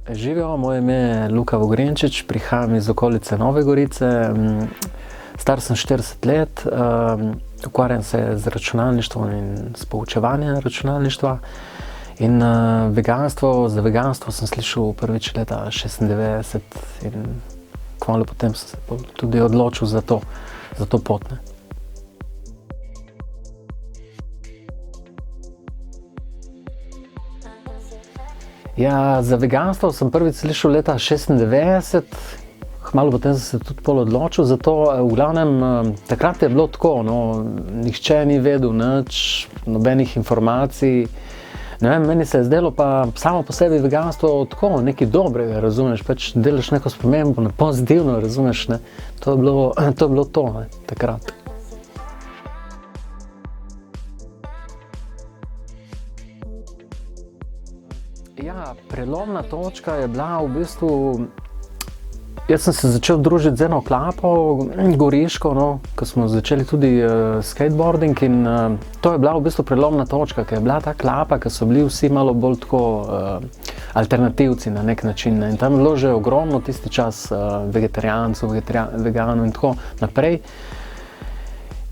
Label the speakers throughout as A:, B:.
A: Živijo, moje ime je Luka Vogrinčič, prihajam iz okolice Nove Gorice, star sem 40 let, ukvarjam se z računalništvom in s poučevanjem računalništva. In za veganstvo sem slišal prvič leta 96 in kmalu potem sem se tudi odločil za to pot. Ne. Ja, za veganstvo sem prvič slišal leta 96, kmalu potem sem se tudi odločil za to. V glavnem, takrat je bilo tako, no, nihče ni vedel nič, nobenih informacij. Ne vem, meni se je zdelo pa samo po sebi veganstvo tako, nekaj dobrega, razumeš, pač delaš neko spremembo, pozitivno, razumeš, ne. To je bilo to, ne, takrat. Ja, prelomna točka je bila v bistvu, jaz sem se začel družiti z eno klapo, goriško, no, ko smo začeli tudi skateboarding in to je bila v bistvu prelomna točka, ker je bila ta klapa, ker so bili vsi malo bolj tako alternativci na nek način, ne. In tam je bilo že ogromno tisti čas vegetarijancev, veganov in tako naprej.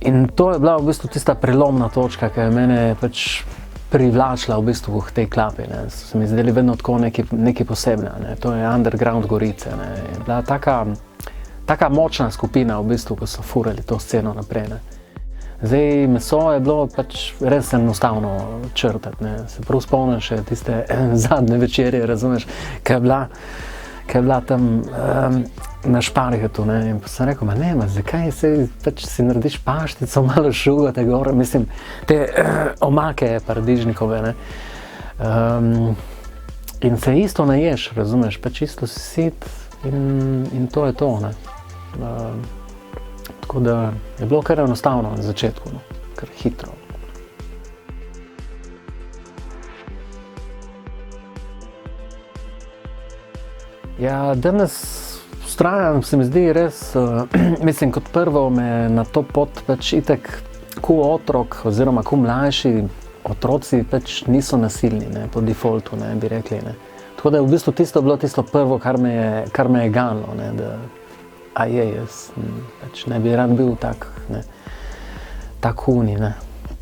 A: In to je bila v bistvu tista prelomna točka, ki je mene pač privlačila v bistvu k tej klapi, ne. So mi zdeli vedno tako nekaj posebnega, ne. To je underground Gorice, ne. Je bila taka močna skupina v bistvu, ko so furali to sceno naprej, ne. Zdaj, meso je bilo pač res enostavno črtati, ne. Se prav spomnim še tiste zadnje večerje, razumeš, ko je bila tam na Špargetu, ne, in pa sem rekel, zakaj pač si narediš paštico, malo šugo te gor, mislim, te omake paradižnikove, ne. In se isto naješ, razumeš, pač isto si sit in to je to, ne. Tako da je bilo kar enostavno na začetku, no, kar hitro. Ja, danes vztrajam, se mi zdi res, mislim, kot prvo me na to pot pač itak ko otrok oziroma ko mlajši otroci pač niso nasilni, ne, po defaultu, ne, bi rekli, ne. Tako da je v bistvu bilo tisto prvo, kar me je ganilo, ne, da jaz pač ne bi rad bil tak huni, ne.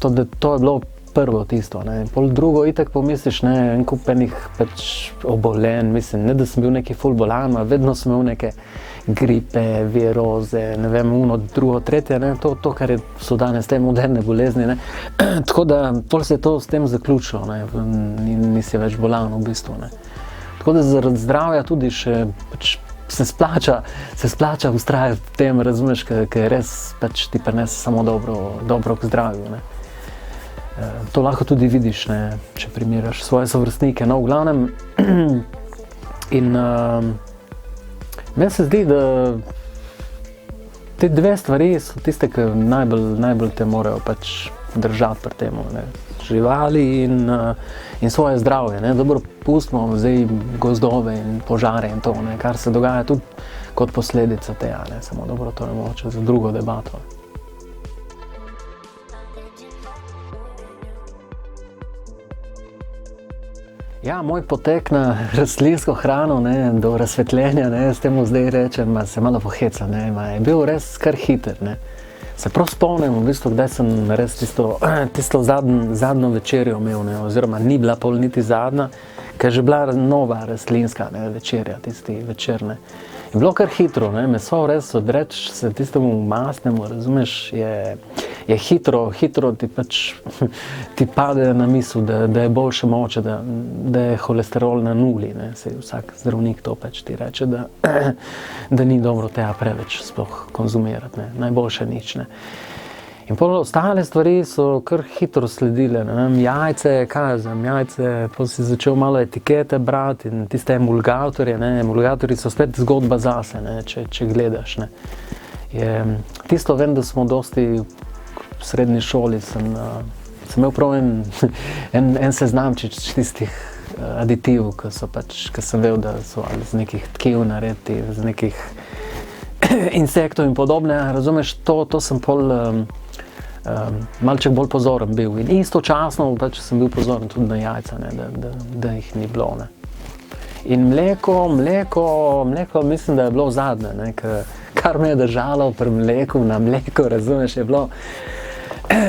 A: To je bilo prvo tisto, ne. Pol drugo itak pomisliš, ne, en kup enih pač obolenj, mislim, ne da sem bil neki ful bolan, vedno sem imel neke gripe, viroze, ne vem, drugo, tretje, ne, to kar so danes te moderne bolezni, ne. Tako da pol se je to s tem zaključilo, ne, nisi več bolan v bistvu, ne. Tako da zaradi zdravja tudi še pač se splača vztrajati v tem, razumeš, ker res pač ti prinese samo dobro k zdravju, ne. To lahko tudi vidiš, ne, če primerjaš svoje sovrstnike, no, v glavnem. In meni se zdi, da te dve stvari so tiste, ki najbolj te morajo pač držati pri temu, ne. Živali in svoje zdravje, ne. Dobro, pustimo zdaj gozdove in požare in to, ne, kar se dogaja tudi kot posledica tega, ne, samo dobro, to je mogoče za drugo debato. Ja, moj potek na rastlinsko hrano, ne, do razsvetljenja, ne, s temu zdaj rečem, se malo poheca, ne, je bil res kar hiter, ne. Se prav spomnim, v bistvu, kdaj sem res tisto zadnjo večerjo imel, ne, oziroma ni bila pol niti zadnja, ker je že bila nova rastlinska, ne, večerja, tisti večer, ne. Je bilo kar hitro, ne, meso res odreči se tistemu mastnemu, razumeš, je hitro ti pač ti pade na misel, da je boljše moče, da je holesterol na nuli, ne, saj vsak zdravnik to pač ti reče, da ni dobro tega preveč sploh konzumirati, ne, najboljše nič, ne. In pol ostale stvari so kar hitro sledile, ne vem, jajce, pol si začel malo etikete brati in tiste emulgatorje, ne, emulgatorji so spet zgodba zase, ne, če gledaš, ne. Tisto vem, da smo dosti v srednji šoli sem imel prav en seznamčič tistih aditivov, ki sem vedel, da so ali z nekih tkiv naredi, z nekih insektov in podobne, razumeš, to sem pol malček bolj pozoren bil in istočasno pač sem bil pozoren tudi na jajca, ne, da jih ni bilo, ne. In mleko mislim, da je bilo zadnje, ne, kar me je držalo pri mleku, na mleku, razumeš, je bilo,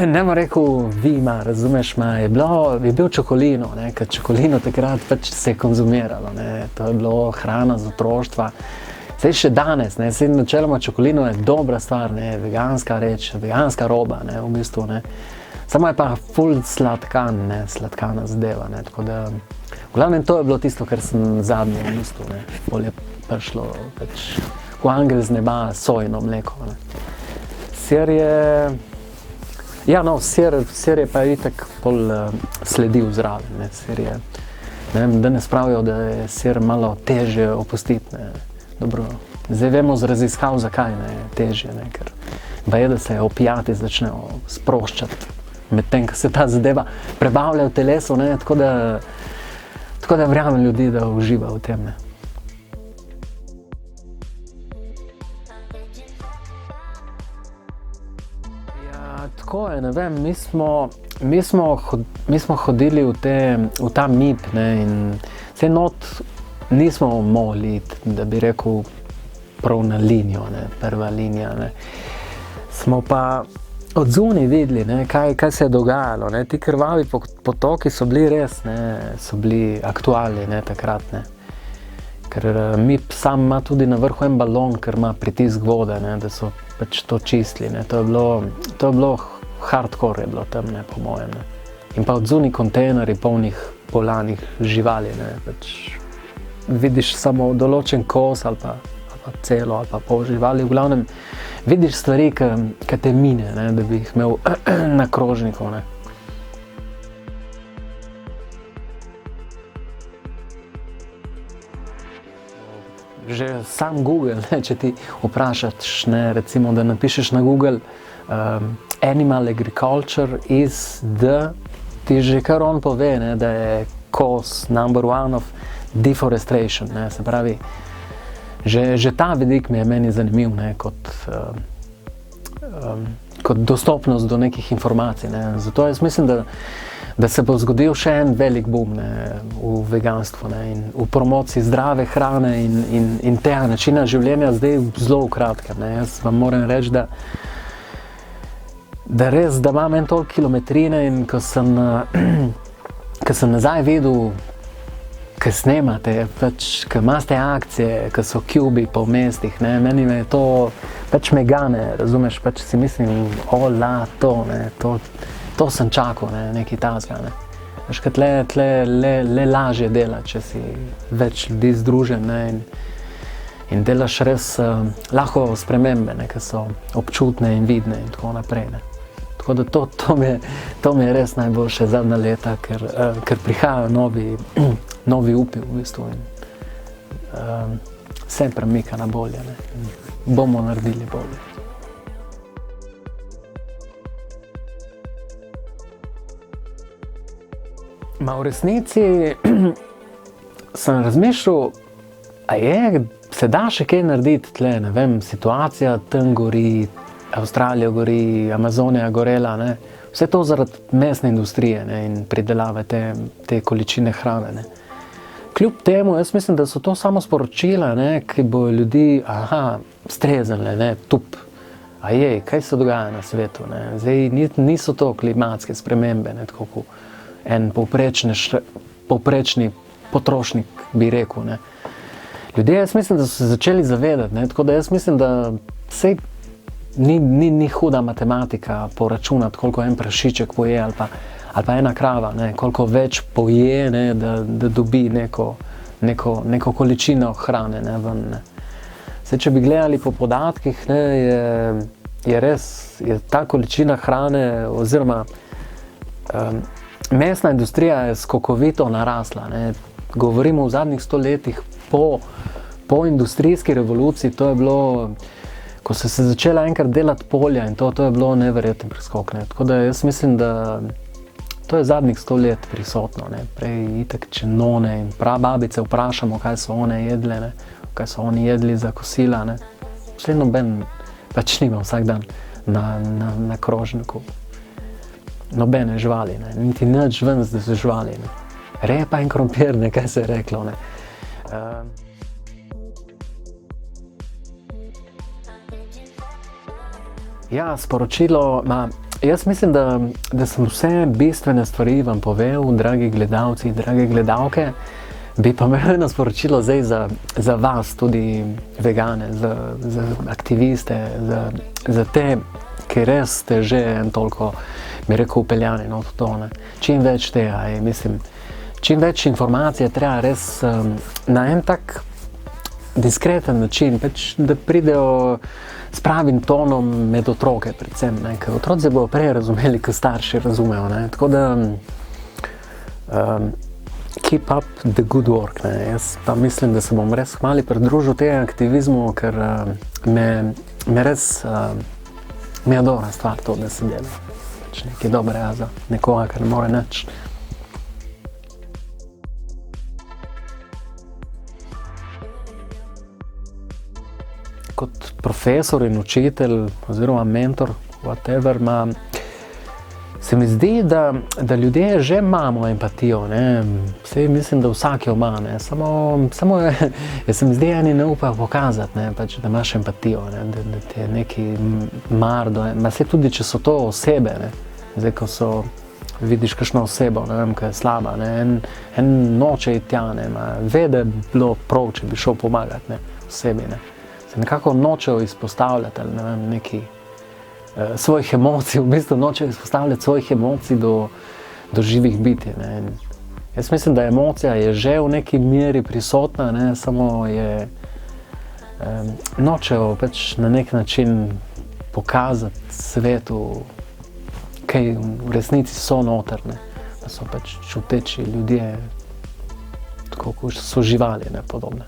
A: ne bom rekel vima, razumeš, je bil čokolino, ne, ker čokolino takrat pač se je konzumiralo, ne, to je bilo hrana za otroštva. Zdaj še danes, ne, načeloma čokolino je dobra stvar, ne, veganska reč, veganska roba, ne, v bistvu, ne. Samo je pa ful sladkana zadeva, ne, tako da, v glavnem to je bilo tisto, kar sem zadnje v bistvu, ne, bolj je prišlo, pač, v angel z neba sojino mleko, ne. Sir je, ja, no, sir je pa itak bolj sledil zraven, ne, sir je, ne vem, danes pravijo, da je sir malo težje opustiti, ne. Dobro, zdaj vemo z raziskav, zakaj ne, težje, ne, ker baje, da se opijati začnejo sproščati, medtem, ko se ta zadeva prebavlja v telesu, ne, tako da verjamem ljudi, da uživa v tem, ne. Ja, tako je, ne vem, mi smo hodili v ta MIP, ne, in vse not nismo mogli iti, da bi rekel, prav na linijo, ne, prva linija, ne. Smo pa od zunaj videli, ne, kaj se je dogajalo, ne, ti krvavi potoki so bili res, ne, so bili aktualni, ne, takrat, ne. Ker MIP sam ima tudi na vrhu en balon, ker ima pritisk vode, ne, da so pač to čistili, ne, to je bilo hardcore je bilo tam, ne, po mojem, ne. In pa od zunaj kontejnerji polnih bolanih živali, ne, pač vidiš samo določen kos ali pa celo ali pa pol živali, v glavnem vidiš stvari, ki te mine, ne, da bi jih imel na krožniku, ne. Že sam Google, ne, če ti vprašaš, ne, recimo, da napišeš na Google animal agriculture is the, ti že kar on pove, ne, da je cause number one of deforestation, ne, se pravi, že ta vidik mi je meni zanimiv, ne, kot dostopnost do nekih informacij, ne, zato jaz mislim, da se bo zgodil še en velik boom, ne, v veganstvu, ne, in v promociji zdrave hrane in tega načina življenja zdaj zelo v kratkem, ne, jaz vam moram reči, da res, da imam en toliko kilometrine in ko sem nazaj videl, ko snemate, pač, ko imate akcije, ko so kubi po mestih, ne, meni me to, pač me gane, razumeš, pač si mislim, to sem čakal, ne, nekaj takega, ne. Veš, kad le lažje dela, če si več ljudi združen, ne, in delaš res lahko spremembe, ne, ki so občutne in vidne in tako naprej, ne. Tako da to mi je res najboljše zadnja leta, ker prihajajo novi upi v bistvu in vse premika na bolje, ne. Bomo naredili bolje. V resnici sem razmišljal, se da še kaj narediti tle, ne vem, situacija tam gori, Avstralija gori, Amazonija gorela, ne. Vse to zaradi mesne industrije, ne, in pridelave te količine hrane, ne. Kljub temu, jaz mislim, da so to samo sporočila, ne, ki bojo ljudi, streznile, ne, kaj se dogaja na svetu, ne. Zdaj niso to klimatske spremembe, ne, tako kot en povprečni potrošnik bi rekel, ne. Ljudje, jaz mislim, da so se začeli zavedati, ne, tako da jaz mislim, da sej ni huda matematika poračunati, koliko en prašiček poje ali pa ena krava, ne, koliko več poje, ne, da dobi neko količino hrane, ne, ven, ne. Zdaj, če bi gledali po podatkih, ne, je res, je ta količina hrane oziroma mesna industrija je skokovito narasla, ne. Govorimo v zadnjih 100 letih po industrijski revoluciji, to je bilo, ko so se začela enkrat delati polja in to je bilo neverjeten preskok, ne. Tako da jaz mislim, da to je zadnjih 100 let prisotno, ne. Prej itak, če none in prababice vprašamo, kaj so one jedle, ne, kaj so oni jedli za kosila, ne. Vse noben pač nima vsak dan na krožniku nobene živali, ne. Niti nič ven z živali, ne. Repa in krompir, ne, kaj se je reklo, ne. Ja, sporočilo, jaz mislim, da sem vse bistvene stvari vam povedal, dragi gledalci, drage gledalke. Bi pa imel eno sporočilo zdaj za vas, tudi vegane, za aktiviste, za te, ki res ste že toliko, bi rekel, upeljani v to, ne. Čim več tega, mislim, čim več informacije treba res na en tak diskreten način, pač, da pridejo s pravim tonom med otroke predvsem, ne, ker otroci bodo prej razumeli, ko starši razumejo, ne, tako da keep up the good work, ne, jaz pa mislim, da se bom res kmalu pridružil tega aktivizmu, ker me res, mi je dobra stvar to, da se dela, pač nekaj dobrega za nekoga, ker ne more nič. Kot profesor in učitelj oziroma mentor, whatever, se mi zdi, da ljudje že imamo empatijo, ne. Saj mislim, da vsak jo ima, ne. Samo se mi zdi, eni ne upajo pokazati, ne, pač, da imaš empatijo, ne, da ti je nekaj mar, saj tudi, če so to osebe, ne. Zdaj, ko vidiš kakšno osebo, ne vem, ki je slaba, ne, en noče iti tja, ne, ve, da bi bilo prav, če bi šel pomagati, ne, osebi, ne. Se nekako nočejo izpostavljati, ali ne vem, neki svojih emocij, v bistvu nočejo izpostavljati svojih emocij do živih bitij, ne. In jaz mislim, da emocija je že v neki meri prisotna, ne, samo je nočejo pač na nek način pokazati svetu, kaj v resnici so noter, ne, da so pač čuteči ljudje, tako kot so živali, ne, podobne.